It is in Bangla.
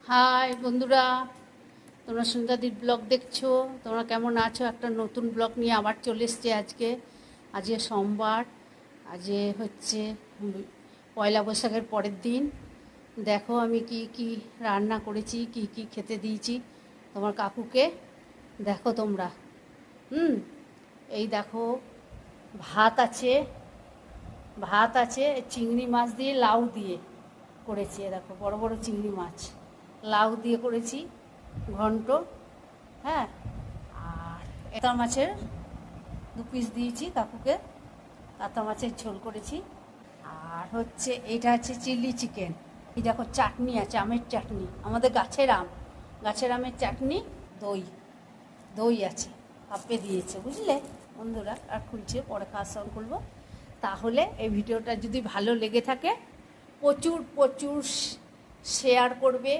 হাই বন্ধুরা, তোমরা সন্ধ্যাদির ব্লগ দেখছো। তোমরা কেমন আছো? একটা নতুন ব্লগ নিয়ে আবার চলে এসছে আজকে সোমবার। আজকে হচ্ছে পয়লা বৈশাখের পরের দিন। দেখো আমি কি কি রান্না করেছি, কি কি খেতে দিয়েছি তোমার কাকুকে। দেখো তোমরা। এই দেখো, ভাত আছে, চিংড়ি মাছ দিয়ে লাউ দিয়ে করেছি। দেখো বড় বড় চিংড়ি মাছ লাউ দিয়ে করেছি ঘন্ট। হ্যাঁ, আর কাতলা মাছের 2 পিস দিয়েছি কাকুকে, কাতলা মাছের ঝোল করেছি। আর হচ্ছে এটা হচ্ছে চিলি চিকেন। এই দেখো চাটনি আছে, আমের চাটনি, আমাদের গাছের আমের চাটনি। দই দই আছে, কাপে দিয়েছে, বুঝলে বন্ধুরা। আর খুলছে, পরে খাওয়ার সঙ্গে খুলবো। তাহলে এই ভিডিওটা যদি ভালো লেগে থাকে প্রচুর প্রচুর শেয়ার করবে।